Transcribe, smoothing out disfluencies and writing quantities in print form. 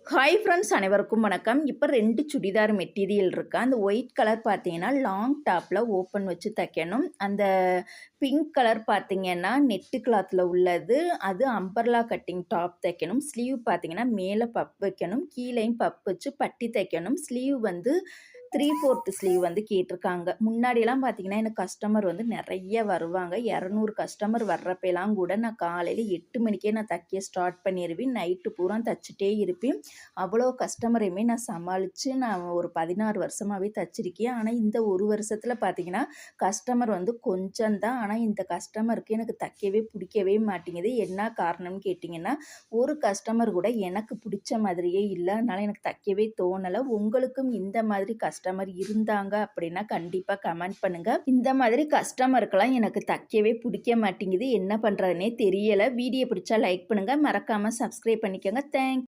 Hi friends, அனைவருக்கும் வணக்கம். இப்போ 2 சுடிதார் மெட்டீரியல் இருக்கு. அந்த ஒயிட் கலர் பார்த்தீங்கன்னா, லாங் டாப்பில் ஓப்பன் வச்சு தைக்கணும். அந்த பிங்க் கலர் பார்த்தீங்கன்னா, நெட்டு கிளாத்தில் உள்ளது. அது அம்பர்லா கட்டிங் டாப் தைக்கணும். ஸ்லீவ் பார்த்தீங்கன்னா, மேலே பப் வைக்கணும். கீழேயும் பப் வச்சு பட்டி தைக்கணும். ஸ்லீவ் வந்து 3/4 ஸ்லீவ் வந்து கேட்டிருக்காங்க. முன்னாடியெல்லாம் பார்த்தீங்கன்னா, எனக்கு கஸ்டமர் வந்து நிறைய வருவாங்க. 200 கஸ்டமர் வர்றப்பெல்லாம் கூட நான் காலையில் 8 மணிக்கே நான் தைக்க ஸ்டார்ட் பண்ணிடுவேன். நைட்டு பூரா தைச்சிட்டே இருப்பேன். அவ்வளோ கஸ்டமரையுமே நான் சமாளித்து நான் ஒரு 16 வருஷமாகவே தைச்சிருக்கேன். ஆனால் இந்த ஒரு வருஷத்தில் பார்த்தீங்கன்னா, கஸ்டமர் வந்து கொஞ்சம் தான். ஆனால் இந்த கஸ்டமருக்கு எனக்கு தைக்கவே பிடிக்கவே மாட்டேங்குது. என்ன காரணம்னு கேட்டிங்கன்னா, ஒரு கஸ்டமர் கூட எனக்கு பிடிச்ச மாதிரியே இல்லை. அதனால் எனக்கு தைக்கவே தோணலை. உங்களுக்கும் இந்த மாதிரி கஸ்டமர் இருந்தாங்க அப்படின்னா கண்டிப்பாக கமெண்ட் பண்ணுங்கள். இந்த மாதிரி கஸ்டமருக்கெல்லாம் எனக்கு தைக்கவே பிடிக்க மாட்டேங்குது. என்ன பண்ணுறதுனே தெரியலை. வீடியோ பிடிச்சா லைக் பண்ணுங்கள். மறக்காமல் சப்ஸ்கிரைப் பண்ணிக்கோங்க. தேங்க்ஸ்.